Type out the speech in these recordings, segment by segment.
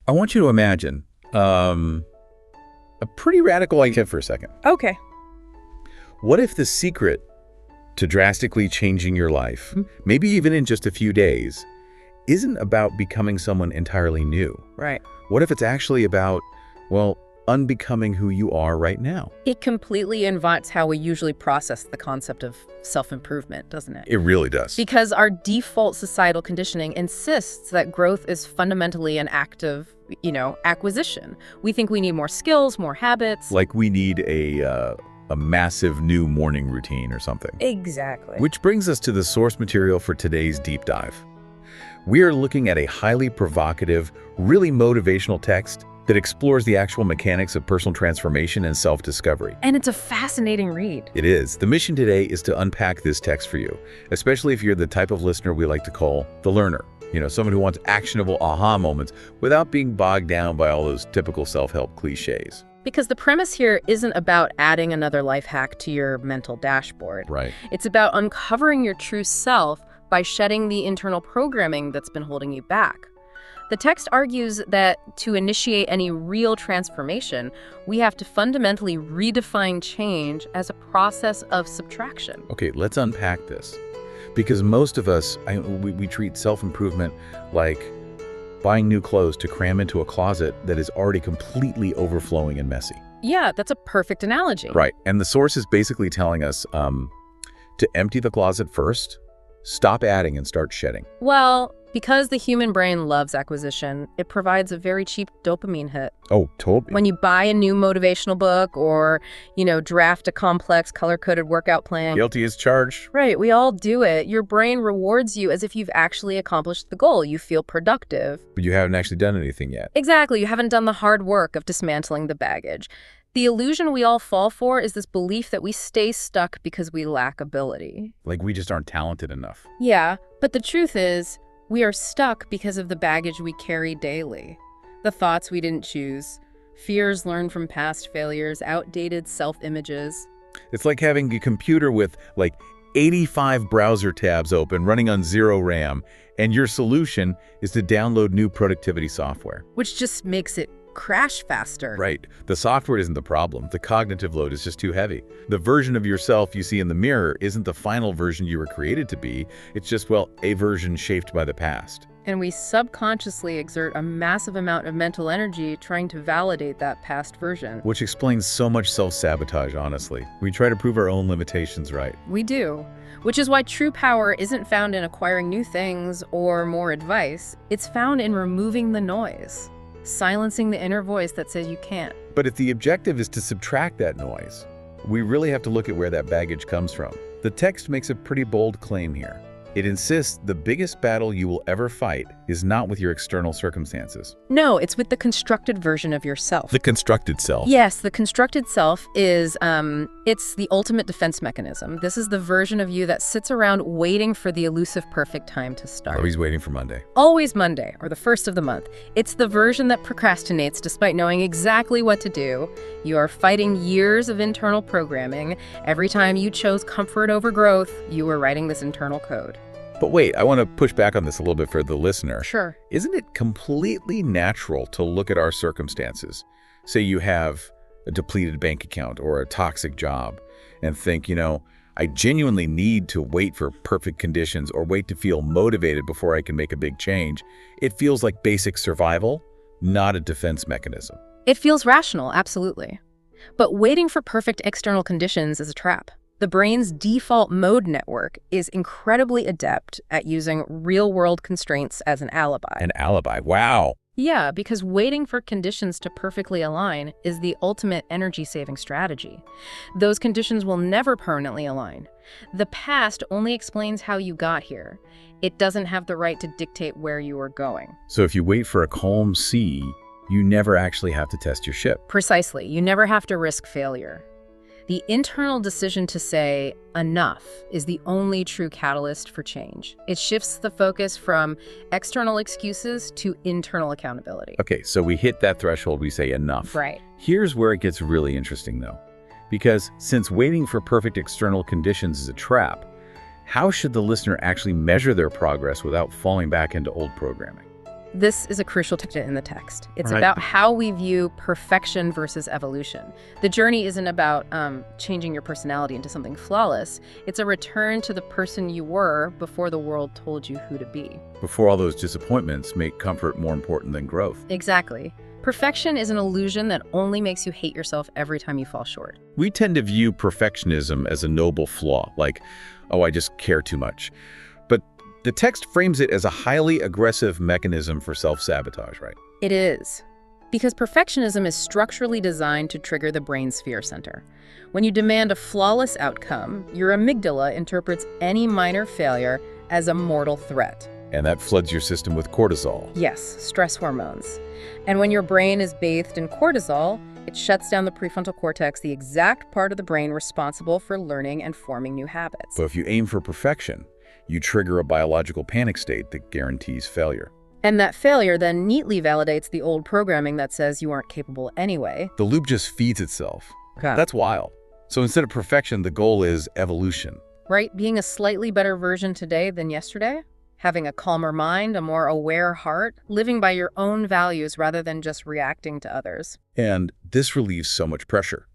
I want you to imagine a pretty radical idea for a second. Okay. What if the secret to drastically changing your life, maybe even in just a few days, isn't about becoming someone entirely new? Right. What if it's actually about, well, unbecoming who you are right now? It completely invites how we usually process the concept of self-improvement, doesn't it? It really does. Because our default societal conditioning insists that growth is fundamentally an act of, acquisition. We think we need more skills, more habits. Like we need a massive new morning routine or something. Exactly. Which brings us to the source material for today's deep dive. We are looking at a highly provocative, really motivational text that explores the actual mechanics of personal transformation and self-discovery. And it's a fascinating read. It is. The mission today is to unpack this text for you, especially if you're the type of listener we like to call the learner. Someone who wants actionable aha moments without being bogged down by all those typical self-help cliches. Because the premise here isn't about adding another life hack to your mental dashboard. Right. It's about uncovering your true self by shedding the internal programming that's been holding you back. The text argues that to initiate any real transformation, we have to fundamentally redefine change as a process of subtraction. Okay, let's unpack this. Because most of us, we treat self-improvement like buying new clothes to cram into a closet that is already completely overflowing and messy. Yeah, that's a perfect analogy. Right, and the source is basically telling us to empty the closet first, stop adding and start shedding. Well, because the human brain loves acquisition, it provides a very cheap dopamine hit. Oh, totally. When you buy a new motivational book or, draft a complex color-coded workout plan. Guilty as charged. Right, we all do it. Your brain rewards you as if you've actually accomplished the goal. You feel productive. But you haven't actually done anything yet. Exactly, you haven't done the hard work of dismantling the baggage. The illusion we all fall for is this belief that we stay stuck because we lack ability. Like we just aren't talented enough. Yeah, but the truth is, we are stuck because of the baggage we carry daily. The thoughts we didn't choose, fears learned from past failures, outdated self-images. It's like having a computer with 85 browser tabs open, running on 0 RAM, and your solution is to download new productivity software. Which just makes it crash faster. Right. The software isn't the problem. The cognitive load is just too heavy. The version of yourself you see in the mirror isn't the final version you were created to be. It's just, a version shaped by the past. And we subconsciously exert a massive amount of mental energy trying to validate that past version. Which explains so much self-sabotage, honestly. We try to prove our own limitations right. We do. Which is why true power isn't found in acquiring new things or more advice. It's found in removing the noise. Silencing the inner voice that says you can't. But if the objective is to subtract that noise, we really have to look at where that baggage comes from. The text makes a pretty bold claim here. It insists the biggest battle you will ever fight is not with your external circumstances. No, it's with the constructed version of yourself. The constructed self. Yes, the constructed self is, it's the ultimate defense mechanism. This is the version of you that sits around waiting for the elusive perfect time to start. Always waiting for Monday. Always Monday, or the first of the month. It's the version that procrastinates despite knowing exactly what to do. You are fighting years of internal programming. Every time you chose comfort over growth, you were writing this internal code. But wait, I want to push back on this a little bit for the listener. Sure. Isn't it completely natural to look at our circumstances? Say you have a depleted bank account or a toxic job and think, I genuinely need to wait for perfect conditions or wait to feel motivated before I can make a big change. It feels like basic survival, not a defense mechanism. It feels rational, absolutely. But waiting for perfect external conditions is a trap. The brain's default mode network is incredibly adept at using real-world constraints as an alibi. An alibi, wow. Yeah, because waiting for conditions to perfectly align is the ultimate energy-saving strategy. Those conditions will never permanently align. The past only explains how you got here. It doesn't have the right to dictate where you are going. So if you wait for a calm sea, you never actually have to test your ship. Precisely. You never have to risk failure. The internal decision to say enough is the only true catalyst for change. It shifts the focus from external excuses to internal accountability. Okay, so we hit that threshold, we say enough. Right. Here's where it gets really interesting though. Because since waiting for perfect external conditions is a trap, how should the listener actually measure their progress without falling back into old programming? This is a crucial tenet in the text. It's Right. about how we view perfection versus evolution. The journey isn't about changing your personality into something flawless. It's a return to the person you were before the world told you who to be. Before all those disappointments make comfort more important than growth. Exactly. Perfection is an illusion that only makes you hate yourself every time you fall short. We tend to view perfectionism as a noble flaw, like, oh, I just care too much. But the text frames it as a highly aggressive mechanism for self-sabotage, right? It is. Because perfectionism is structurally designed to trigger the brain's fear center. When you demand a flawless outcome, your amygdala interprets any minor failure as a mortal threat. And that floods your system with cortisol. Yes, stress hormones. And when your brain is bathed in cortisol, it shuts down the prefrontal cortex, the exact part of the brain responsible for learning and forming new habits. So if you aim for perfection, you trigger a biological panic state that guarantees failure. And that failure then neatly validates the old programming that says you aren't capable anyway. The loop just feeds itself. Okay. That's wild. So instead of perfection, the goal is evolution. Right? Being a slightly better version today than yesterday? Having a calmer mind, a more aware heart, living by your own values rather than just reacting to others. And this relieves so much pressure.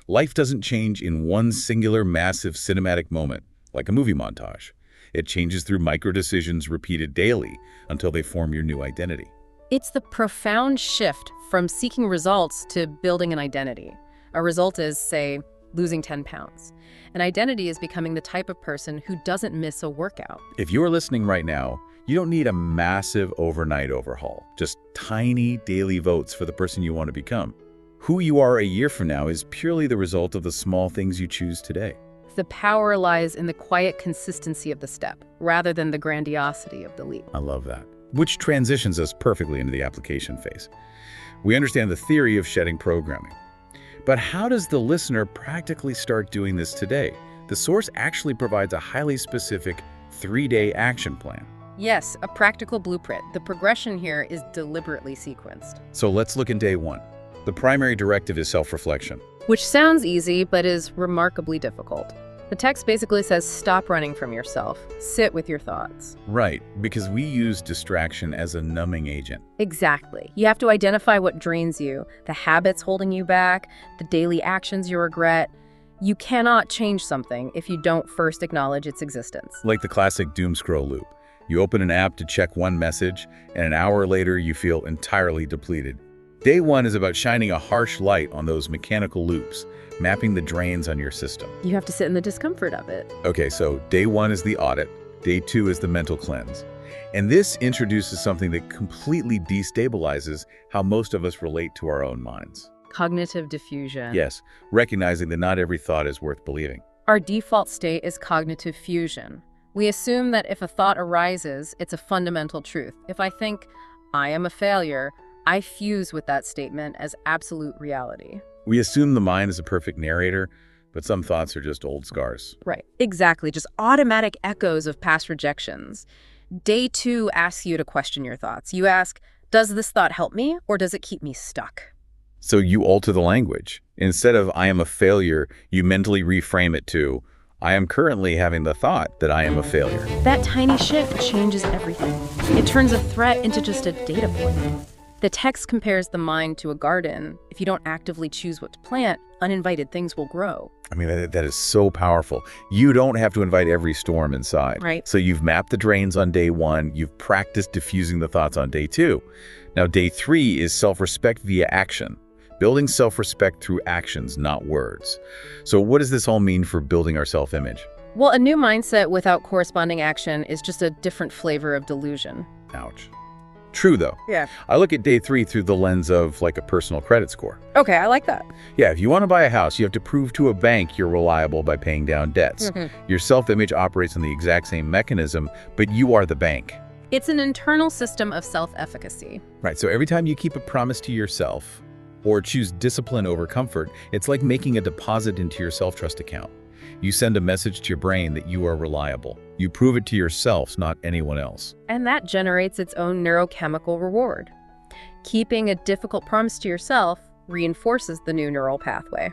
Life doesn't change in one singular massive cinematic moment, like a movie montage. It changes through micro-decisions repeated daily until they form your new identity. It's the profound shift from seeking results to building an identity. A result is, say, losing 10 pounds. An identity is becoming the type of person who doesn't miss a workout. If you're listening right now, you don't need a massive overnight overhaul, just tiny daily votes for the person you want to become. Who you are a year from now is purely the result of the small things you choose today. The power lies in the quiet consistency of the step, rather than the grandiosity of the leap. I love that. Which transitions us perfectly into the application phase. We understand the theory of shedding programming. But how does the listener practically start doing this today? The source actually provides a highly specific 3-day action plan. Yes, a practical blueprint. The progression here is deliberately sequenced. So let's look in day 1. The primary directive is self-reflection. Which sounds easy, but is remarkably difficult. The text basically says stop running from yourself. Sit with your thoughts. Right, because we use distraction as a numbing agent. Exactly. You have to identify what drains you, the habits holding you back, the daily actions you regret. You cannot change something if you don't first acknowledge its existence. Like the classic doom scroll loop. You open an app to check one message, and an hour later you feel entirely depleted. Day 1 is about shining a harsh light on those mechanical loops, mapping the drains on your system. You have to sit in the discomfort of it. Okay, so day 1 is the audit, day 2 is the mental cleanse. And this introduces something that completely destabilizes how most of us relate to our own minds. Cognitive diffusion. Yes, recognizing that not every thought is worth believing. Our default state is cognitive fusion. We assume that if a thought arises, it's a fundamental truth. If I think, I am a failure, I fuse with that statement as absolute reality. We assume the mind is a perfect narrator, but some thoughts are just old scars. Right. Exactly. Just automatic echoes of past rejections. Day 2 asks you to question your thoughts. You ask, does this thought help me or does it keep me stuck? So you alter the language. Instead of I am a failure, you mentally reframe it to I am currently having the thought that I am a failure. That tiny shift changes everything. It turns a threat into just a data point. The text compares the mind to a garden. If you don't actively choose what to plant, uninvited things will grow. I mean, that is so powerful. You don't have to invite every storm inside. Right. So you've mapped the drains on day 1. You've practiced diffusing the thoughts on day 2. Now, day 3 is self-respect via action. Building self-respect through actions, not words. So what does this all mean for building our self-image? Well, a new mindset without corresponding action is just a different flavor of delusion. Ouch. True, though. Yeah. I look at day 3 through the lens of like a personal credit score. Okay, I like that. Yeah, if you want to buy a house, you have to prove to a bank you're reliable by paying down debts. Your self-image operates on the exact same mechanism, but you are the bank. It's an internal system of self-efficacy. Right, so every time you keep a promise to yourself or choose discipline over comfort, it's like making a deposit into your self-trust account. You send a message to your brain that you are reliable. You prove it to yourself, not anyone else. And that generates its own neurochemical reward. Keeping a difficult promise to yourself reinforces the new neural pathway.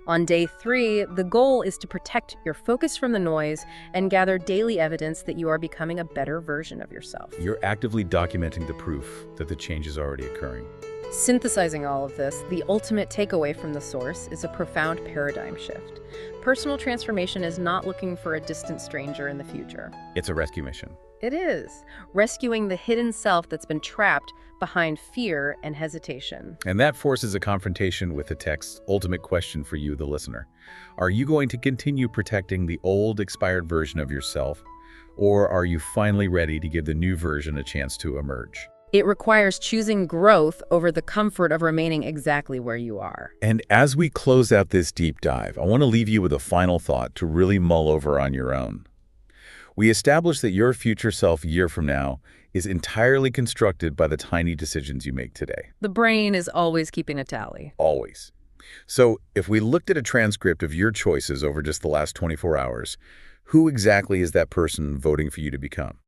On day 3, the goal is to protect your focus from the noise and gather daily evidence that you are becoming a better version of yourself. You're actively documenting the proof that the change is already occurring. Synthesizing all of this, the ultimate takeaway from the source is a profound paradigm shift. Personal transformation is not looking for a distant stranger in the future. It's a rescue mission. It is, rescuing the hidden self that's been trapped behind fear and hesitation. And that forces a confrontation with the text's ultimate question for you, the listener. Are you going to continue protecting the old, expired version of yourself, or are you finally ready to give the new version a chance to emerge? It requires choosing growth over the comfort of remaining exactly where you are. And as we close out this deep dive, I want to leave you with a final thought to really mull over on your own. We established that your future self a year from now is entirely constructed by the tiny decisions you make today. The brain is always keeping a tally. Always. So if we looked at a transcript of your choices over just the last 24 hours, who exactly is that person voting for you to become?